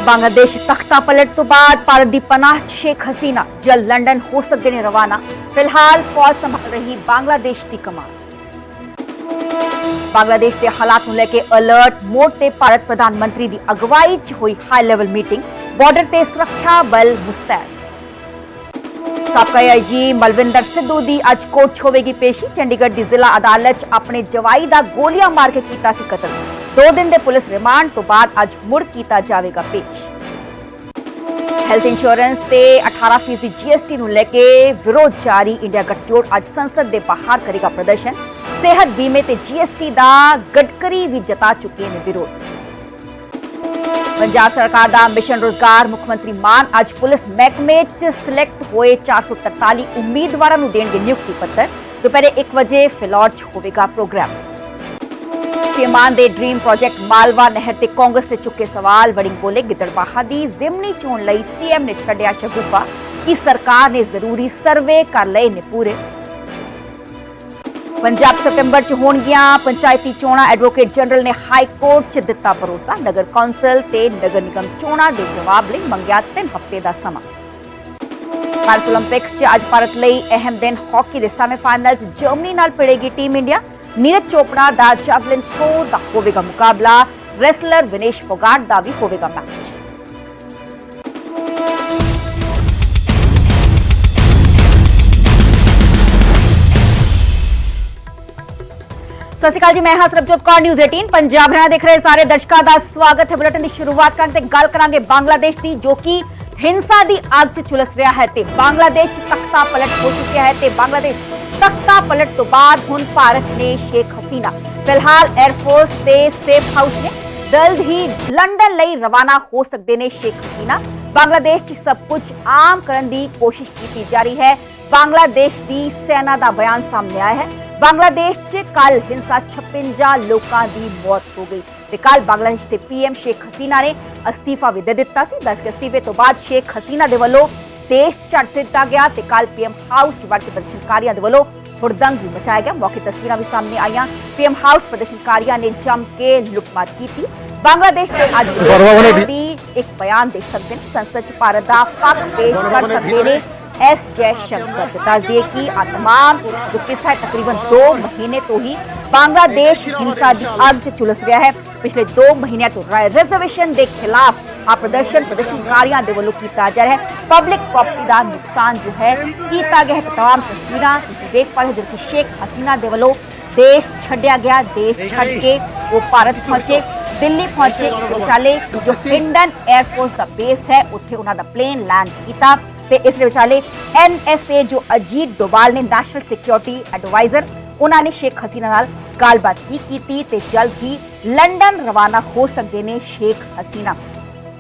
बांग्लादेश तख्ता पलट तो बाद भारत दी पनाह शेख हसीना जल्द लंडन हो सकते ने रवाना। फिलहाल फौज संभाल रही बांग्लादेश की कमान। बांग्लादेश के हालात नूं लेके अलर्ट मोड ते भारत प्रधानमंत्री की अगवाई च हुई हाई लेवल मीटिंग। बॉर्डर ते सुरक्षा बल मुस्तैद। साबका आईजी मलविंदर सिद्धू की अज कोर्ट च होवेगी पेशी। चंडीगढ़ की जिला अदालत च अपने जवाई का गोलियां मार के कीता सी कतल। 2 दिन के पुलिस रिमांड तो बाद अज मुड़ किया जाएगा पेश। हेल्थ इंश्योरेंस ते 18% जीएसटी नूं लेके विरोध जारी। इंडिया गठजोड़ अज संसद के बाहर करेगा प्रदर्शन। सेहत बीमे ते जीएसटी का गडकरी भी जता चुके हैं विरोध। पंजाब सरकार का मिशन रोजगार मुख्यमंत्री मान अज पुलिस महकमे च सिलेक्ट होए 443 उम्मीदवारों नूं देणगे नियुक्ति पत्र। दोपहर 1 बजे फिलौर च होवेगा प्रोग्राम। सीएम मान दे ड्रीम प्रोजेक्ट मालवा नहर ते कांग्रेस ने चुके सवाल। वड़िंग बोले गिद्दड़बाहा दी जिमनी चोण लई सीएम ने छड्डिया शगुफा कि सरकार ने जरूरी सर्वे कर लए ने पूरे। पंजाब सितंबर च होणगियां पंचायती चोणां। एडवोकेट जनरल ने हाई कोर्ट च दिता भरोसा। नगर कौंसल ते नगर निगम चोणां दे जवाब लई मंगिया 3 हफ्ते का समा। पैरिस ओलंपिक्स च अज भारत लई अहम दिन। हॉकी दे सेमीफाइनल च जर्मनी नाल भिड़ेगी टीम इंडिया। नीरज चोपड़ा दा जैवलिन थ्रो दा होवेगा मुकाबला। रेसलर विनेश फोगाट दा भी होवेगा मैच। सत श्री अकाल जी, मैं हां सरबजोत कौर, न्यूज़ 18 पंजाब हरियाणा देख रहे सारे दर्शकों का स्वागत है। बुलेटिन की शुरुआत करते गल करांगे बांग्लादेश की, जो कि हिंसा की अग च झुलस रहा है ते बांग्लादेश तख्ता पलट हो चुका है ते बांग्लादेश तख्ता पलट तो बाद हुण भारत ने शेख हसीना फिलहाल एयरफोर्स के सेफ हाउस ने जल्द ही लंडन लई रवाना हो सकते ने शेख हसीना। बांग्लादेश च सब कुछ आम करने की कोशिश की जा रही है। बांग्लादेश की सेना का बयान सामने आया है। बांग्लादेश च कल हिंसा 56 लोगों की मौत हो गई ते कल बांग्लादेश के पीएम शेख हसीना ने अस्तीफा भी दे दिता सी। 10 के अस्तीफे तो बाद शेख हसीना दे वल्लों देश छड्ड दिता गया ते कल पीएम हाउस च वड़ के प्रदर्शनकारियों के वल्लों हुड़दंग भी मचाया गया। मौके तस्वीरां भी सामने आईयां। पीएम हाउस प्रदर्शनकारियों ने जम के लुटमार की थी। बांग्लादेश के अज भी एक बयान दे सकते हैं। संसद च भारत का पक्ष पेश कर सकते हैं एस जयशंकर। बता दिए कि तमाम जो किस्सा है तकरीबन 2 महीने तो ही बांग्लादेश हिंसा की अग च झुलस रहा है। पिछले 2 महीने तो रिजर्वेशन के खिलाफ प्रदर्शनकारियों के वल्लों किया जा रहा है। पब्लिक प्रॉपर्टी का नुकसान जो है किया गया है। तमाम तस्वीरां देख पा रहे जो कि शेख हसीना के वल्लों देश छड्डिया गया। देश छड्ड के वो भारत पहुंचे, दिल्ली पहुंचे। विचाले जो हिंडन एयरफोर्स का बेस है उत्थे उन्होंने प्लेन लैंड किया ते इस विचाले NSA जो अजीत डोभाल ने नेशनल सिक्योरिटी एडवाइजर उन्होंने शेख हसीना नाल गलबात भी की ते जल्द ही लंडन रवाना हो सकते ने शेख हसीना।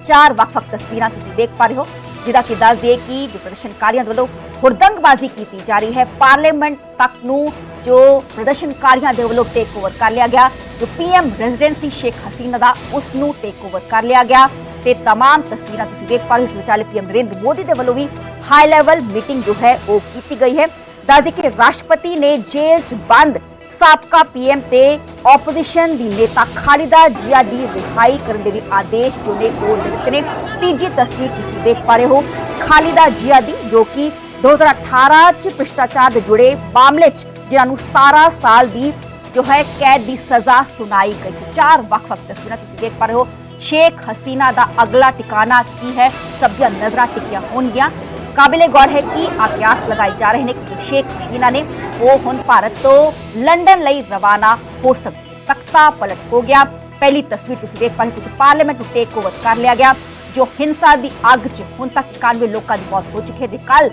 4 वक्-वक् तस्वीरां तुसीं देख पा रहे हो जिदा कि दस दिए कि जो प्रदर्शनकारियों द्वारा हुड़दंगबाजी की जा रही है। पार्लीमेंट तक नूं जो प्रदर्शनकारियों के वल्लों टेक ओवर कर लिया गया। जो पीएम रेजिडेंसी शेख हसीना का उसनूं टेक ओवर कर लिया गया ते तमाम तस्वीरां तुसीं देख पा रहे हो। इस विचाले पीएम नरेंद्र मोदी के वल्लों भी हाई लेवल मीटिंग जो है वो की गई है। दस दिए कि राष्ट्रपति ने जेल च बंद साबका पीएम ते ओपोजिशन दी नेता खालिदा जिया दी रिहाई करने के भी आदेश जो ने वो दिते ने। तीजी तस्वीर तुसीं देख पा रहे हो खालिदा जिया दी, जो कि 2018 च भ्रष्टाचार से जुड़े मामले च जिन्होंने 17 साल की जो है कैद की सजा सुनाई गई। 4 वक्-वक् तस्वीरें तुसीं देख पा रहे हो। शेख हसीना का अगला ठिकाना की है, सब दी नजरां टिकियां होणगियां। काबिले गौर है कि आकयास लगाए जा रहे हैं कि शेख हसीना ने वो हुण भारत तो लंडन लई रवाना हो सकते। तख्ता पलट हो गया। पहली तस्वीर तुसीं देख पा रहे हो पार्लीमेंट को टेक ओवर कर लिया गया। जो हिंसा की अग च हुण तक 91 लोगों की मौत हो चुकी है।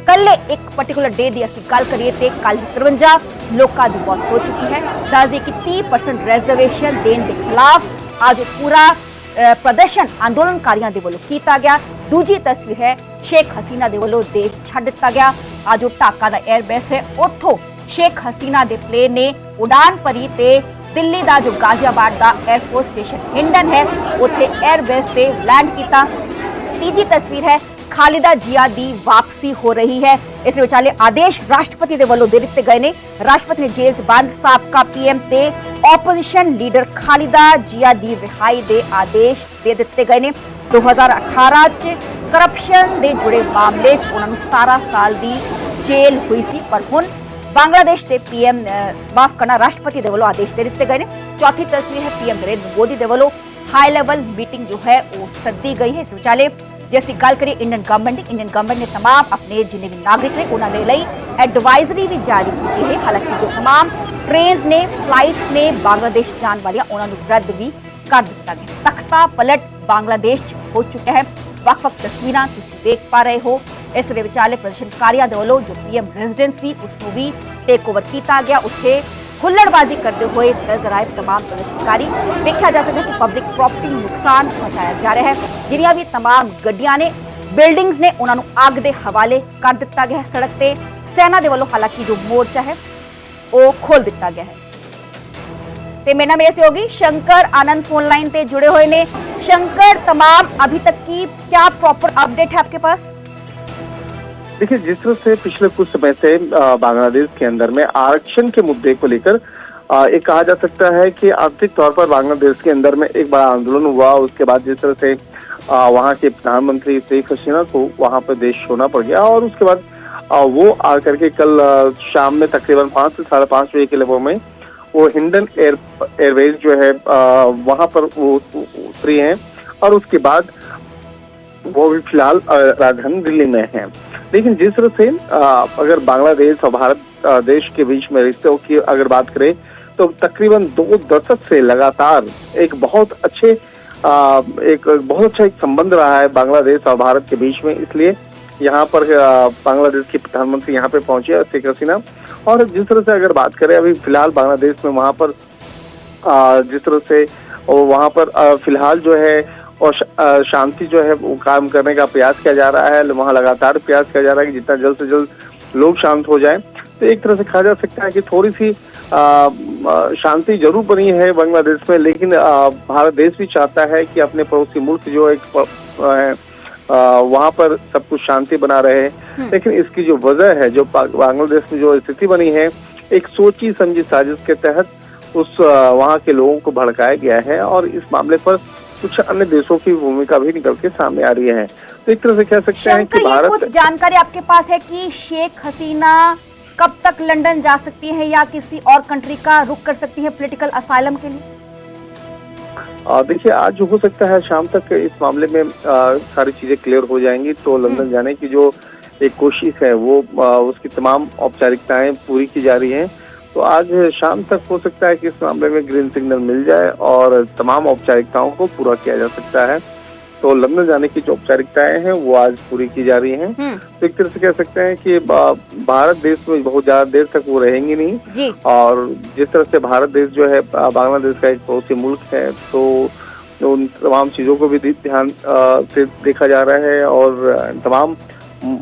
कल एक पर्टिकुलर डे की असं गल करिए तो कल 53 लोगों की मौत हो चुकी है। दस दिए कि 30% रिजर्वेशन देने के खिलाफ आज पूरा प्रदर्शन आंदोलनकारियों के वल्लों किया गया। दूजी तस्वीर है शेख हसीना के वल्लों देश छड्ड दिता गया। आज जो ढाका का एयरबेस है उतों शेख हसीना के प्लेन ने उड़ान भरी ते दिल्ली का जो गाजियाबाद का एयरफोर्स स्टेशन हिंडन है उत्थे एयरबेस से लैंड किया। तीजी तस्वीर है खालिदा जिया दी वापसी हो रही है। इस विचाले आदेश राष्ट्रपति के वल्लों दे दिते गए ने। राष्ट्रपति ने जेल च बंद साबका पीएम ते ओपोजिशन लीडर खालिदा जिया दी रिहाई दे आदेश दे दिते गए ने। 2018 ਚ ਕਰਪਸ਼ਨ ਦੇ ਜੁੜੇ ਮਾਮਲੇ 'ਚ ਉਹਨਾਂ ਨੂੰ 17 ਸਾਲ ਦੀ ਜੇਲ੍ਹ ਹੋਈ ਸੀ। ਪਰ ਹੁਣ ਬਾਂਗਲਾਦੇਸ਼ ਦੇ ਪੀਐਮ ਮਾਫ ਕਰਨਾ ਰਾਸ਼ਟਰਪਤੀ ਦੇ ਵੱਲੋਂ ਆदेश ਦੇ ਦਿੱਤੇ ਗਏ ਨੇ। ਚੌਥੀ ਤਸਵੀਰ ਹੈ ਪੀਐਮ ਨਰਿੰਦਰ ਮੋਦੀ ਦੇ ਵੱਲੋਂ ਹਾਈ ਲੈਵਲ ਮੀਟਿੰਗ ਜੋ है वो सद्दी गई है। इस विचाले ਜੇ ਅਸੀਂ ਗੱਲ ਕਰੀਏ ਇੰਡੀਅਨ ਗਵਰਨਮੈਂਟ ਨੇ तमाम ਆਪਣੇ ਜਿੰਨੇ ਵੀ ਨਾਗਰਿਕ ਨੇ ਉਹਨਾਂ ਦੇ ਲਈ ਐਡਵਾਈਜ਼ਰੀ ਵੀ ਜਾਰੀ ਕੀਤੀ ਹੈ। ਹਾਲਾਂਕਿ ਜੋ तमाम ट्रेन्स ने फ्लाइट्स ने बांग्लादेश जाने वालियां उन्होंने रद्द भी कर दिता गया। तख्ता पलट बांग्लादेश हो चुका है। ਵੱਖ-ਵੱਖ ਤਸਵੀਰਾਂ ਤੁਸੀਂ ਦੇਖ ਪਾ ਰਹੇ ਹੋ। ਇਸ ਦੇ ਵਿਚਾਲੇ ਪ੍ਰਦਰਸ਼ਨਕਾਰੀਆਂ ਦੇ ਵੱਲੋਂ ਜੋ ਪੀਐਮ ਰੈਜ਼ੀਡੈਂਸ ਸੀ ਉਸ ਨੂੰ ਵੀ ਟੇਕ ਓਵਰ ਕੀਤਾ ਗਿਆ। ਉੱਥੇ ਹੁੱਲੜਬਾਜ਼ੀ ਕਰਦੇ ਹੋਏ ਨਜ਼ਰ ਆਏ तमाम ਪ੍ਰਦਰਸ਼ਨਕਾਰੀ। ਵੇਖਿਆ ਜਾ ਸਕਦਾ ਕਿ ਪਬਲਿਕ ਪ੍ਰਾਪਰਟੀ ਨੂੰ ਨੁਕਸਾਨ ਪਹੁੰਚਾਇਆ ਜਾ ਰਿਹਾ ਹੈ। ਜਿਹੜੀਆਂ ਵੀ तमाम ਗੱਡੀਆਂ ਨੇ ਬਿਲਡਿੰਗਸ ਨੇ ਉਹਨਾਂ ਨੂੰ ਅੱਗ ਦੇ ਹਵਾਲੇ ਕਰ ਦਿੱਤਾ ਗਿਆ ਹੈ। ਸੜਕ ਤੇ ਸੈਨਾ ਦੇ ਵੱਲੋਂ ਹਾਲਾਂਕਿ ਜੋ ਮੋਰਚਾ ਹੈ वो खोल दिता गया है। ते मेरे सहयोगी शंकर आनंद फोन लाइन पे जुड़े हुए ने। शंकर, तमाम अभी तक की क्या प्रॉपर अपडेट है आपके पास? देखिए, जिस तरह से पिछले कुछ समय से बांग्लादेश के अंदर में आरक्षण के मुद्दे को लेकर एक कहा जा सकता है कि आर्थिक तौर पर बांग्लादेश के अंदर में एक बड़ा आंदोलन हुआ। उसके बाद जिस तरह से वहाँ के प्रधानमंत्री शेख हसीना को वहाँ पर देश छोड़ना पड़ गया और उसके बाद वो आकर के कल शाम में तकरीबन 5 से 5:30 बजे के लगभग में वो हिंडन एयरवेज जो है वहां पर वो उतरी हैं और उसके बाद वो भी फिलहाल राजधानी दिल्ली में हैं। लेकिन जिस तरह से अगर बांग्लादेश और भारत देश के बीच में रिश्तों की अगर बात करें तो तकरीबन 2 दशक से लगातार एक बहुत अच्छा एक संबंध रहा है बांग्लादेश और भारत के बीच में। इसलिए यहाँ पर बांग्लादेश के प्रधानमंत्री यहाँ पे पहुंचे शेख हसीना। और जिस तरह से अगर बात करें अभी फिलहाल बांग्लादेश में वहाँ पर जिस तरह से वहाँ पर फिलहाल जो है और शांति जो है वो काम करने का प्रयास किया जा रहा है। वहाँ लगातार प्रयास किया जा रहा है कि जितना जल्द से जल्द लोग शांत हो जाएं। तो एक तरह से कहा जा सकता है कि थोड़ी सी शांति जरूर बनी है बांग्लादेश में, लेकिन भारत देश भी चाहता है कि अपने पड़ोसी मुल्क जो एक वहाँ पर सब कुछ शांति बना रहे। लेकिन इसकी जो वजह है, जो बांग्लादेश में जो स्थिति बनी है, एक सोची समझी साजिश के तहत उस वहाँ के लोगों को भड़काया गया है और इस मामले पर कुछ अन्य देशों की भूमिका भी निकल के सामने आ रही है। तो एक तरह से कह सकते हैं कि भारत, कुछ जानकारी आपके पास है कि शेख हसीना कब तक लंदन जा सकती है या किसी और कंट्री का रुख कर सकती है पॉलिटिकल असाइलम के लिए? देखिए, आज हो सकता है शाम तक इस मामले में सारी चीजें क्लियर हो जाएंगी। तो लंदन जाने की जो एक कोशिश है वो उसकी तमाम औपचारिकताएं पूरी की जा रही हैं। तो आज शाम तक हो सकता है कि इस मामले में ग्रीन सिग्नल मिल जाए और तमाम औपचारिकताओं को पूरा किया जा सकता है। तो लंदन जाने की जो औपचारिकताएं हैं वो आज पूरी की जा रही हैं। तो एक तरह से कह सकते हैं कि भारत देश में बहुत ज्यादा देर तक वो रहेंगी नहीं जी। और जिस तरह से भारत देश जो है बांग्लादेश का एक पड़ोसी मुल्क है, तो उन तमाम चीजों को भी ध्यान से देखा जा रहा है और तमाम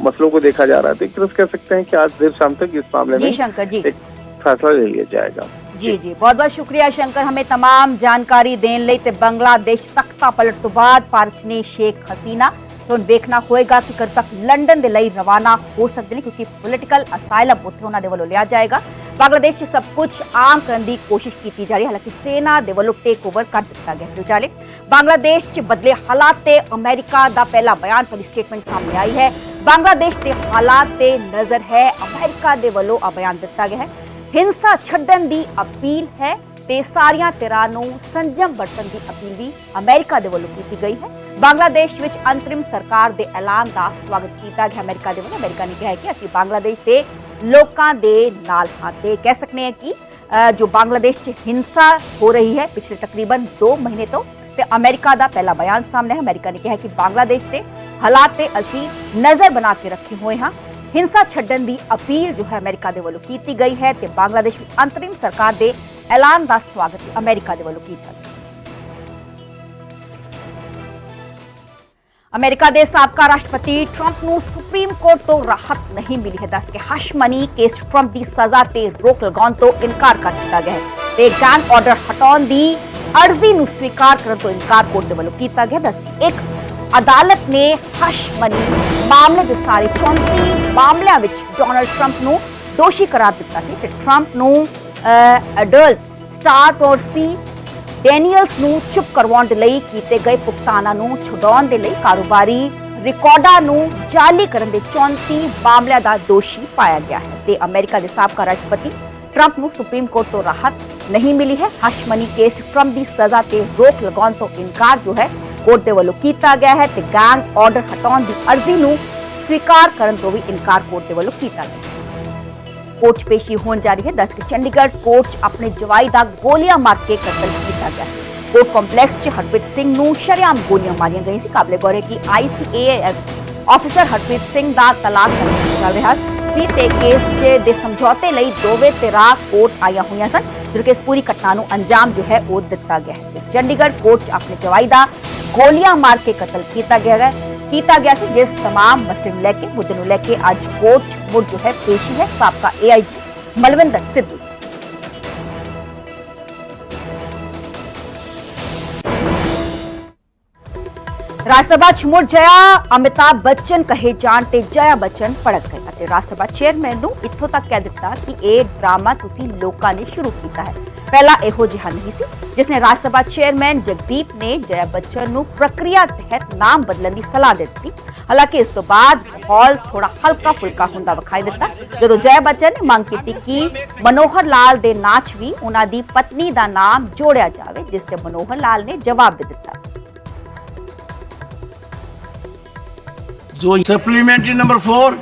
मसलों को देखा जा रहा है। तो एक तरह से कह सकते हैं कि आज देर शाम तक इस मामले में एक फैसला ले लिया जाएगा। जी जी, बहुत बहुत शुक्रिया शंकर, हमें तमाम जानकारी देने ਲਈ। ਤੇ ਬੰਗਲਾਦੇਸ਼ ਤਖਤਾ ਪਲਟ ਤੋਂ ਬਾਅਦ ਭਾਰਤ ਨੇ ਸ਼ੇਖ ਹਸੀਨਾ ਤੋਂ ਵੇਖਣਾ ਹੋਏਗਾ ਕਿ ਕਦ ਤੱਕ ਲੰਡਨ ਦੇ ਲਈ ਰਵਾਨਾ ਹੋ ਸਕਦੇ ਨੇ, ਕਿਉਂਕਿ ਪੋਲੀਟੀਕਲ ਅਸਾਈਲਮ ਉੱਥੇ ਉਹਨਾਂ ਦੇ ਵੱਲੋਂ ਲਿਆ ਜਾਏਗਾ। ਬੰਗਲਾਦੇਸ਼ 'ਚ ਸਭ ਕੁਝ ਆਮ ਕਰਨ ਦੀ ਕੋਸ਼ਿਸ਼ ਕੀਤੀ ਜਾ ਰਹੀ ਹੈ। ਹਾਲਾਂਕਿ ਸੈਨਾ ਦੇ ਵੱਲੋਂ ਟੇਕ ਓਵਰ ਕਰ ਦਿੱਤਾ ਗਿਆ। ਵਿਚਾਲੇ ਬੰਗਲਾਦੇਸ਼ 'ਚ ਬਦਲੇ ਹਾਲਾਤ ਤੇ ਅਮਰੀਕਾ ਦਾ ਪਹਿਲਾ ਬਿਆਨ, ਪਹਿਲੀ ਸਟੇਟਮੈਂਟ ਸਾਹਮਣੇ ਆਈ ਹੈ। ਬੰਗਲਾਦੇਸ਼ ਦੇ ਹਾਲਾਤ ਤੇ ਨਜ਼ਰ ਹੈ, ਅਮਰੀਕਾ ਦੇ ਵੱਲੋਂ ਆ ਬਿਆਨ ਦਿੱਤਾ ਗਿਆ ਹੈ। हिंसा छड्डन की अपील है ते सारियां धिरां नूं संजम वरतन की अपील भी अमेरिका दे वल्लों की गई है। बांग्लादेश विच अंतरिम सरकार दे ऐलान का स्वागत किया गया अमेरिका दे वल्लों। अमेरिका ने कहा कि असीं बांग्लादेश के लोकां दे नाल हां। ते कह सकते हैं कि जो बांग्लादेश च हिंसा हो रही है पिछले तकरीबन 2 महीने तो अमेरिका का पहला बयान सामने है। अमेरिका ने कहा कि बांग्लादेश के हालात ते असीं नज़र बना के रखे हुए हाँ। हिंसा छड्डन की अपील जो है अमेरिका दे वल्लों की गई है ते बांग्लादेश में अंतरिम सरकार के ऐलान का स्वागत अमेरिका दे वल्लों किया। अमेरिका के साबका राष्ट्रपति ट्रंप नूं सुप्रीम कोर्ट तो राहत नहीं मिली है। दस के हश मनी केस ट्रंप की सजा ते रोक लगाउण तो इनकार कर दिता गया है ते गैंग ऑर्डर हटाउण की अर्जी नूं स्वीकार करन तो इनकार कोर्ट दे वल्लों किया गया। दस एक अदालत ने हश मनी मामले के सारे 34 मामलों में डोनाल्ड ट्रंप नूं दोषी करार दिता सी। ट्रंप नूं एडल्ट स्टार्ट और सी ਡੈਨੀਅਲਸ ਨੂੰ ਚੁੱਪ ਕਰਵਾਉਣ ਦੇ ਲਈ ਕੀਤੇ ਗਏ ਭੁਗਤਾਨਾਂ ਨੂੰ ਛੁਡਾਉਣ ਦੇ ਲਈ ਕਾਰੋਬਾਰੀ ਰਿਕਾਰਡਾਂ ਨੂੰ ਜਾਲੀ ਕਰਨ ਦੇ 34 ਮਾਮਲਿਆਂ ਦਾ ਦੋਸ਼ੀ ਪਾਇਆ ਗਿਆ ਹੈ ਤੇ ਅਮਰੀਕਾ ਦੇ ਸਾਬਕਾ ਰਾਸ਼ਟਰਪਤੀ ਟਰੰਪ ਨੂੰ ਸੁਪਰੀਮ ਕੋਰਟ ਤੋਂ ਰਾਹਤ ਨਹੀਂ ਮਿਲੀ ਹੈ। ਹਸ਼ ਮਨੀ ਕੇਸ ਟਰੰਪ ਦੀ ਸਜ਼ਾ ਤੇ ਰੋਕ ਲਗਾਉਣ ਤੋਂ ਇਨਕਾਰ ਜੋ ਹੈ ਕੋਰਟ ਦੇ ਵੱਲੋਂ ਕੀਤਾ ਗਿਆ ਹੈ ਤੇ ਗੈਂਗ ਆਰਡਰ ਹਟਾਉਣ ਦੀ ਅਰਜ਼ੀ ਨੂੰ स्वीकार करने तो भी इनकार कोर्ट के वालों किया गया। कोर्ट च पेशी होने जा रही है। दस के चंडीगढ़ कोर्ट च अपने जवाई का गोलियां मार के कत्ल किया गया। कोर्ट कॉम्पलैक्स च हरप्रीत सिंह नूं शरेआम गोलियां मारियां गई सी। काबिले गौर है कि ICAS ऑफिसर हरप्रीत सिंह दा तलाक चल रहा सी ते केस च दे समझौते लई दोवें धिरां कोर्ट आईयां होईयां सन जो कि इस पूरी घटना नूं अंजाम जो है वो दिता गया है। इस चंडीगढ़ कोर्ट च अपने जवाई का गोलियां मार के कत्ल किया गया ਸੀ जिस तमाम मसले ਨੂੰ ਲੈ ਕੇ ਮੁੱਦੇ ਨੂੰ ਲੈ ਕੇ ਅੱਜ ਕੋਰਟ ਮੁੜ ਜੋ ਹੈ ਪੇਸ਼ੀ ਹੈ ਸਾਬਕਾ AIG ਮਲਵਿੰਦਰ ਸਿੱਧੂ। ਰਾਜ ਸਭਾ ਚ ਮੁੜ ਜਇਆ ਅਮਿਤਾਭ ਬੱਚਨ ਕਹੇ ਜਾਣ ਤੇ ਜया ਬੱਚਨ ਭੜਕ ਗਏ ਅਤੇ ਰਾਜ ਸਭਾ ਚੇਅਰਮੈਨ ਨੂੰ ਇੱਥੋਂ ਤੱਕ ਕਹਿ ਦਿੱਤਾ ਕਿ ਇਹ ਡਰਾਮਾ ਤੁਸੀਂ ਲੋਕਾਂ ਨੇ ਸ਼ੁਰੂ ਕੀਤਾ ਹੈ। ਪਹਿਲਾਂ ਇਹੋ ਜਿਹਾ ਨਹੀਂ ਸੀ ਜਿਸਨੇ ਰਾਜ ਸਭਾ ਚੇਅਰਮੈਨ ਜਗਦੀਪ ਨੇ ਜया ਬੱਚਨ ਨੂੰ ਪ੍ਰਕਿਰਿਆ ਤਹਿਤ ਨਾਮ ਬਦਲਣ ਦੀ ਸਲਾਹ ਦਿੱਤੀ। ਹਾਲਾਂਕਿ ਇਸ ਤੋਂ ਬਾਅਦ ਮਾਹੌਲ ਥੋੜਾ ਹਲਕਾ ਫੁਲਕਾ ਹੁੰਦਾ ਵਿਖਾਈ ਦਿੱਤਾ ਜਦੋਂ ਜया ਬੱਚਨ ਨੇ ਮੰਗ ਕੀਤੀ ਕਿ ਮਨੋਹਰ ਲਾਲ ਦੇ ਨਾਂ 'ਚ ਵੀ ਉਹਨਾਂ ਦੀ ਪਤਨੀ ਦਾ ਨਾਮ ਜੋੜਿਆ ਜਾਵੇ ਜਿਸ ਤੇ ਮਨੋਹਰ ਲਾਲ ਨੇ ਜਵਾਬ ਦੇ ਦਿੱਤਾ। जो supplementary number 4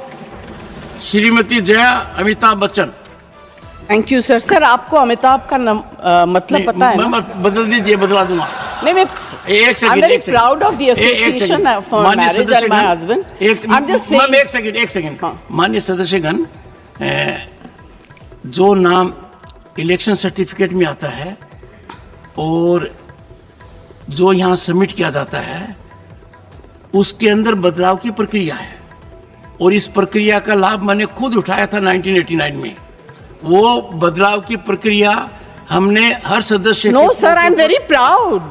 Shrimati Jaya Amitabh Bachchan. Thank you sir. Sir आपको अमिताभ का मतलब पता है ना? बदल दीजिए, बदला दूंगा। नहीं मैं एक second, I'm very proud of the association for marriage and my husband. I'm just saying. एक सेकंड। माननीय सदस्यगण, जो नाम इलेक्शन सर्टिफिकेट में आता है और जो यहाँ सबमिट किया जाता है उसके अंदर बदलाव की प्रक्रिया है और इस प्रक्रिया का लाभ मैंने खुद उठाया था 1989 में। वो बदलाव की प्रक्रिया हमने हर सदस्य No sir, I'm very proud.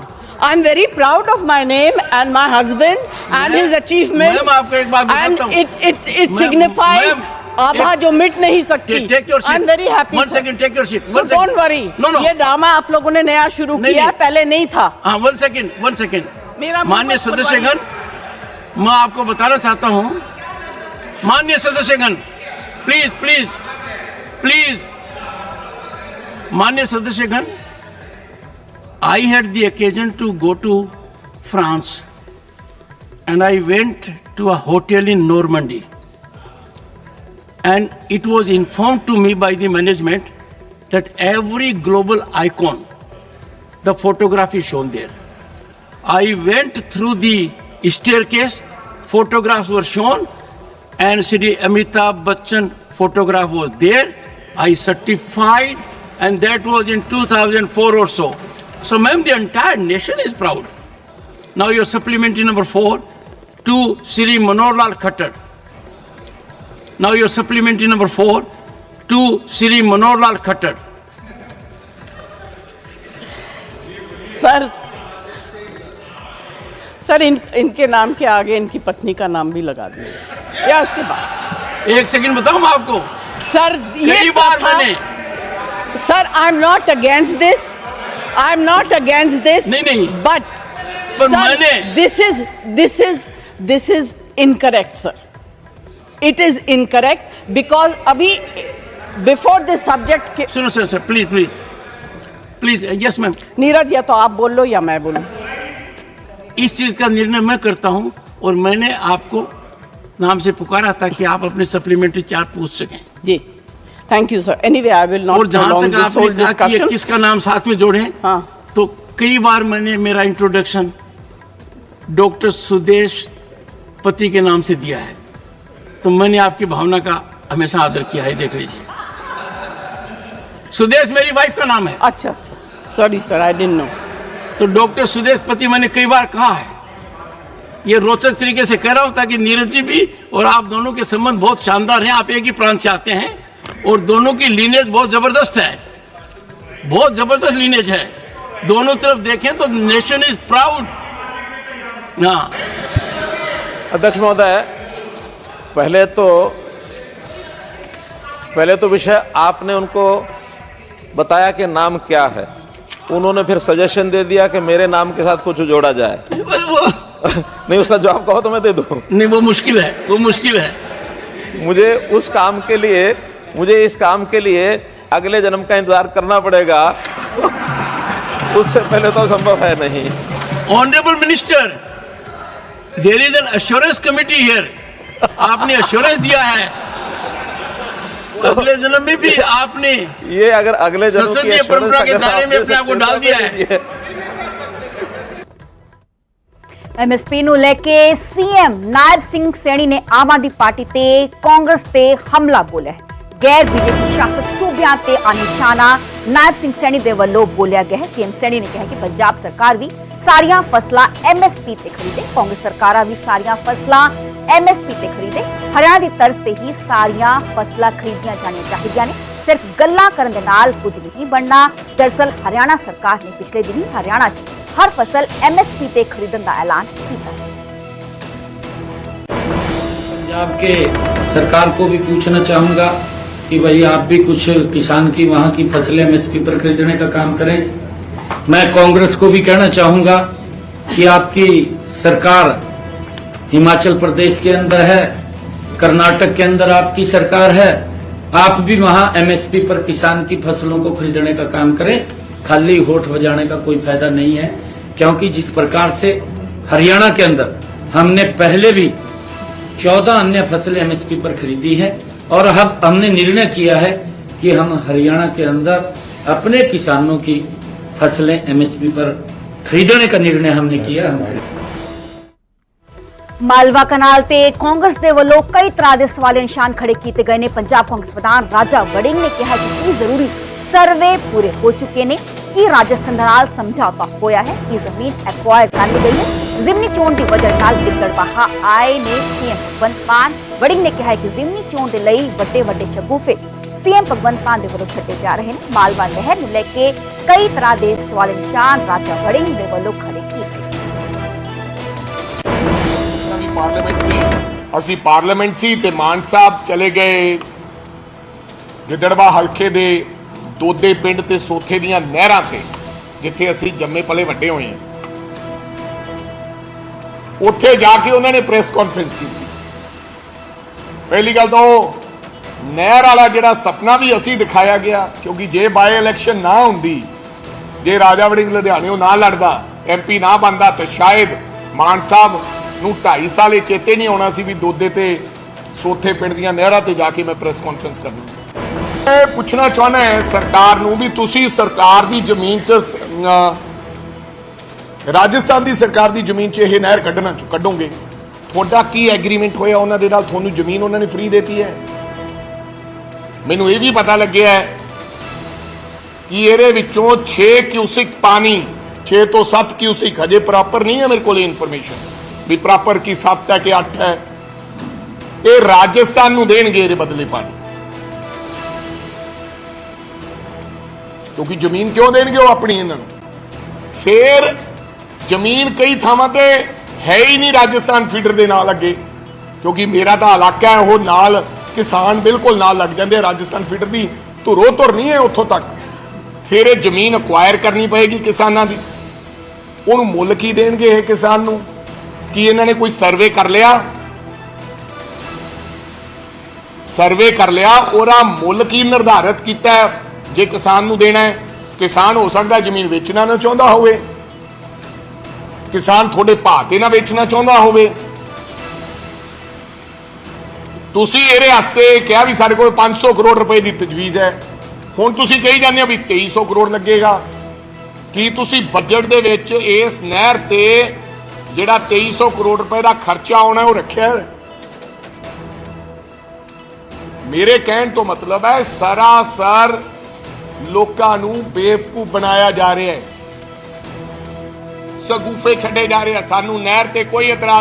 I'm very proud of my name and my husband and his achievements. Ma'am आपको एक बात बताता हूँ। And it signifies आभा जो मिट नहीं सकती। I'm very happy. One second, take your seat. So don't worry. No. ये ड्रामा आप लोगों ने नया शुरू किया है, पहले नहीं था। हाँ, one second। माननीय सदस्यगण, मैं आपको बताना चाहता हूं, माननीय सदस्यगण, प्लीज, माननीय सदस्यगण, I had the occasion to go to France and I went to a hotel in Normandy and it was informed to me by the management that every global icon, the photograph is shown there. I went through the staircase, photographs were shown and Shri Amitabh Bachchan photograph was there. I certified and that was in 2004 or so. So ma'am, the entire nation is proud. Now your supplementary number 4 to Shri Manohar Lal Khattar. Now your supplementary number 4 to Shri Manohar Lal Khattar. Sir इनके नाम के आगे इनकी पत्नी का नाम भी लगा दीजिए या उसके बाद। एक सेकंड बताऊं मैं आपको। सर ये बार मैंने sir I am not against this नहीं बट मैंने this is incorrect sir. It is incorrect because अभी बिफोर दिस सब्जेक्ट सुनो sir please yes ma'am. Neeraj या तो आप बोल लो या मैं बोलूं। इस चीज का निर्णय मैं करता हूं और मैंने आपको नाम से पुकारा था कि आप अपने सप्लीमेंट्री चार्ज पूछ सकें। जी thank you sir. Anyway I will not. और जहां तक आपने कहा कि किसका नाम साथ में जोड़े, हाँ, तो कई बार मैंने मेरा इंट्रोडक्शन डॉक्टर सुदेश पति के नाम से दिया है, तो मैंने आपकी भावना का हमेशा आदर किया है। देख लीजिए, सुदेश मेरी वाइफ का नाम है। अच्छा sorry sir, I didn't know. तो डॉक्टर सुदेश पति मैंने कई बार कहा है। ये रोचक तरीके से कह रहा हूं ताकि नीरज जी भी और आप दोनों के संबंध बहुत शानदार हैं। आप एक ही प्रांत से आते हैं और दोनों की लीनेज बहुत जबरदस्त है, बहुत जबरदस्त लीनेज है। दोनों तरफ देखें तो नेशन इज प्राउड। हाँ अध्यक्ष महोदय, पहले तो विषय आपने उनको बताया कि नाम क्या है। उन्होंने फिर सजेशन दे दिया कि मेरे नाम के साथ कुछ जोड़ा जाए। नहीं, उसका जवाब कहो तो मैं दे दूं। नहीं, वो मुश्किल है, वो मुश्किल है। मुझे इस काम के लिए अगले जन्म का इंतजार करना पड़ेगा। उससे पहले तो संभव है नहीं। Honourable minister, there is an assurance committee here. आपने एश्योरेंस दिया है, अगले जन्म में भी आपने ये अगर अगले जन्म की संसदीय परंपरा के दायरे में अपने आप को डाल दिया है। ਐਮਐਸਪੀ ਨੂੰ ਲੈ ਕੇ ਸੀਐਮ ਨਾਇਬ ਸਿੰਘ ਸੈਣੀ ਨੇ ਆਮ ਆਦਮੀ ਪਾਰਟੀ ਤੇ ਕਾਂਗਰਸ ਤੇ ਹਮਲਾ ਬੋਲਿਆ ਹੈ। ਗੈਰ ਬੀਜੇਪੀ ਸ਼ਾਸਕ ਸੂਬਿਆਂ ਤੇ ਨਿਸ਼ਾਨਾ ਨਾਇਬ ਸਿੰਘ ਸੈਣੀ ਦੇ ਵੱਲੋਂ ਬੋਲਿਆ ਗਿਆ ਹੈ। ਸੀਐਮ ਸੈਣੀ ਨੇ ਕਿਹਾ ਕਿ ਪੰਜਾਬ ਸਰਕਾਰ ਵੀ ਸਾਰੀਆਂ ਫਸਲਾਂ ਐਮਐਸਪੀ ਤੇ ਖਰੀਦੇ, ਕਾਂਗਰਸ ਸਰਕਾਰਾਂ ਵੀ ਸਾਰੀਆਂ ਫਸਲਾਂ ਐਮਐਸਪੀ ਤੇ ਖਰੀਦੇ। ਹਰਿਆਣਾ ਦੀ ਤਰਜ਼ ਤੇ ਹੀ ਸਾਰੀਆਂ ਫਸਲਾਂ ਖਰੀਦੀਆਂ ਜਾਣੀਆਂ ਚਾਹੀਦੀਆਂ ਨੇ, ਸਿਰਫ ਗੱਲਾਂ ਕਰਨ ਦੇ ਨਾਲ ਕੁਝ ਨਹੀਂ ਬਣਨਾ। ਦਰਅਸਲ ਹਰਿਆਣਾ ਸਰਕਾਰ ਨੇ ਪਿਛਲੇ ਦਿਨੀ ਹਰਿਆਣਾ 'ਚ हर फसल एमएसपी पे खरीदने का ऐलान किया। पंजाब के सरकार को भी पूछना चाहूंगा कि भाई आप भी कुछ किसान की वहां की फसलें एमएसपी पर खरीदने का काम करें। मैं कांग्रेस को भी कहना चाहूंगा कि आपकी सरकार हिमाचल प्रदेश के अंदर है, कर्नाटक के अंदर आपकी सरकार है, आप भी वहां एमएसपी पर किसान की फसलों को खरीदने का काम करें। खाली होठ बजाने का कोई फायदा नहीं है, क्योंकि जिस प्रकार से हरियाणा के अंदर हमने पहले भी 14 अन्य फसलें एमएसपी पर खरीदी है और अब हमने निर्णय किया है कि हम हरियाणा के अंदर अपने किसानों की फसलें एमएसपी पर खरीदने का निर्णय हमने किया। मालवा कनाल ते कांग्रेस दे वल्लों कई तरह के सवाले निशान खड़े किए गए ने। पंजाब कांग्रेस प्रधान राजा वड़िंग ने कहा कि जरूरी सर्वे पूरे हो चुके ने कि राजस्थान नाल समझौता होया है कि जमीन एक्वायर कर ली गई है। जिमनी चोण की वजह नाल दिक्कत बहा आए ने। सीएम भगवंत मान वड़िंग ने कहा कि जिमनी चोण के लिए वड्डे वड्डे शगुफे सीएम भगवंत मान के वलों छड्डे जा रहे हैं। मालवा लहर नूं लैके कई तरह के सवाल निशान राजा वड़िंग के वलों खड़े किए गए। ਅਸੀਂ ਪਾਰਲੀਮੈਂਟ ਸੀ ਤੇ ਮਾਨ ਸਾਹਿਬ ਚਲੇ ਗਏ ਗਿੱਦੜਵਾ ਹਲਕੇ ਦੇ ਦੋਦੇ ਪਿੰਡ ਤੇ ਸੋਥੇ ਦੀਆਂ ਨਹਿਰਾਂ ਤੇ, ਜਿੱਥੇ ਅਸੀਂ ਜੰਮੇ ਪਲੇ ਵੱਡੇ ਹੋਏ ਹਾਂ। ਉੱਥੇ ਜਾ ਕੇ ਉਹਨਾਂ ਨੇ ਪ੍ਰੈਸ ਕਾਨਫਰੰਸ ਕੀਤੀ। ਪਹਿਲੀ ਗੱਲ ਤਾਂ ਨਹਿਰ ਵਾਲਾ ਜਿਹੜਾ ਸੁਪਨਾ ਵੀ ਅਸੀਂ ਦਿਖਾਇਆ ਗਿਆ, ਕਿਉਂਕਿ ਜੇ ਬਾਈ ਇਲੈਕਸ਼ਨ ਨਾ ਹੁੰਦੀ, ਜੇ ਰਾਜਾ ਵੜਿੰਗ ਲੁਧਿਆਣਿਓਂ ਨਾ ਲੜਦਾ, ਐਮਪੀ ਨਾ ਬਣਦਾ, ਤਾਂ ਸ਼ਾਇਦ ਮਾਨ ਸਾਹਿਬ ਨੂੰ 2.5 ਸਾਲ ਇਹ ਚੇਤੇ ਨਹੀਂ ਆਉਣਾ ਸੀ ਵੀ ਦੋਦੇ ਤੇ ਸੋਥੇ ਪਿੰਡ ਦੀਆਂ ਨਹਿਰਾਂ ਤੇ ਜਾ ਕੇ ਮੈਂ ਪ੍ਰੈਸ ਕਾਨਫਰੰਸ ਕਰਨੀ। ਮੈਂ ਪੁੱਛਣਾ ਚਾਹੁੰਦਾ ਹੈ ਸਰਕਾਰ ਨੂੰ ਵੀ, ਤੁਸੀਂ ਸਰਕਾਰ ਦੀ ਜ਼ਮੀਨ 'ਚ ਰਾਜਸਥਾਨ ਦੀ ਸਰਕਾਰ ਦੀ ਜ਼ਮੀਨ 'ਚ ਇਹ ਨਹਿਰ ਕੱਢੋਗੇ, ਤੁਹਾਡਾ ਕੀ ਐਗਰੀਮੈਂਟ ਹੋਇਆ ਉਹਨਾਂ ਦੇ ਨਾਲ? ਤੁਹਾਨੂੰ ਜ਼ਮੀਨ ਉਹਨਾਂ ਨੇ ਫ੍ਰੀ ਦੇਤੀ ਹੈ? ਮੈਨੂੰ ਇਹ ਵੀ ਪਤਾ ਲੱਗਿਆ ਹੈ ਕਿ ਇਹਦੇ ਵਿੱਚੋਂ 6 ਕਿਊਸਿਕ ਪਾਣੀ, 6 ਤੋਂ 7 ਕਿਊਸਿਕ, ਹਜੇ ਪ੍ਰੋਪਰ ਨਹੀਂ ਹੈ ਮੇਰੇ ਕੋਲ ਇਨਫੋਰਮੇਸ਼ਨ ਵੀ ਪ੍ਰੋਪਰ ਕੀ 7 ਹੈ ਕਿ 8 ਹੈ, ਇਹ ਰਾਜਸਥਾਨ ਨੂੰ ਦੇਣਗੇ ਇਹਦੇ ਬਦਲੇ ਪਾਣੀ। ਕਿਉਂਕਿ ਜ਼ਮੀਨ ਕਿਉਂ ਦੇਣਗੇ ਉਹ ਆਪਣੀ ਇਹਨਾਂ ਨੂੰ? ਫਿਰ ਜ਼ਮੀਨ ਕਈ ਥਾਵਾਂ ਤੇ ਹੈ ਹੀ ਨਹੀਂ ਰਾਜਸਥਾਨ ਫੀਡਰ ਦੇ ਨਾਲ ਅੱਗੇ, ਕਿਉਂਕਿ ਮੇਰਾ ਤਾਂ ਇਲਾਕਾ ਹੈ ਉਹ ਨਾਲ, ਕਿਸਾਨ ਬਿਲਕੁਲ ਨਾਲ ਲੱਗ ਜਾਂਦੇ ਆ। ਰਾਜਸਥਾਨ ਫੀਡਰ ਦੀ ਧੁਰੋ ਧੁਰ ਨਹੀਂ ਹੈ ਉੱਥੋਂ ਤੱਕ। ਫਿਰ ਇਹ ਜ਼ਮੀਨ ਅਕਵਾਇਰ ਕਰਨੀ ਪਏਗੀ ਕਿਸਾਨਾਂ ਦੀ। ਉਹਨੂੰ ਮੁੱਲ ਕੀ ਦੇਣਗੇ ਇਹ ਕਿਸਾਨ ਨੂੰ? ਕੀ ਇਹਨਾਂ ਨੇ ਕੋਈ ਸਰਵੇ ਕਰ ਲਿਆ? ਸਰਵੇ ਕਰ ਲਿਆ, ਉਹਦਾ ਮੁੱਲ ਕੀ ਨਿਰਧਾਰਿਤ ਕੀਤਾ ਜੇ ਕਿਸਾਨ ਨੂੰ ਦੇਣਾ ਹੈ? ਕਿਸਾਨ ਹੋ ਸਕਦਾ ਜ਼ਮੀਨ ਵੇਚਣਾ ਨਾ ਚਾਹੁੰਦਾ ਹੋਵੇ, ਕਿਸਾਨ ਤੁਹਾਡੇ ਭਾਅ ਤੇ ਨਾ ਵੇਚਣਾ ਚਾਹੁੰਦਾ ਹੋਵੇ। ਤੁਸੀਂ ਇਹਦੇ ਵਾਸਤੇ ਕਿਹਾ ਵੀ ਸਾਡੇ ਕੋਲ 500 ਕਰੋੜ ਰੁਪਏ ਦੀ ਤਜਵੀਜ਼ ਹੈ, ਹੁਣ ਤੁਸੀਂ ਕਹੀ ਜਾਂਦੇ ਹੋ ਵੀ 2300 ਕਰੋੜ ਲੱਗੇਗਾ। ਕੀ ਤੁਸੀਂ ਬਜਟ ਦੇ ਵਿੱਚ ਇਸ ਨਹਿਰ ਤੇ ਜਿਹੜਾ 2300 ਕਰੋੜ ਰੁਪਏ ਦਾ ਖਰਚਾ ਆਉਣਾ ਉਹ ਰੱਖਿਆ? ਮੇਰੇ ਕਹਿਣ ਤੋਂ ਮਤਲਬ ਹੈ ਸਰਾਸਰ ਲੋਕਾਂ ਨੂੰ ਬੇਵਕੂਫ ਬਣਾਇਆ ਜਾ ਰਿਹਾ ਹੈ, ਸਗੂਫੇ ਛੱਡੇ ਜਾ ਰਹੇ ਆ। ਸਾਨੂੰ ਨਹਿਰ ਤੇ ਕੋਈ ਇਤਰਾਜ਼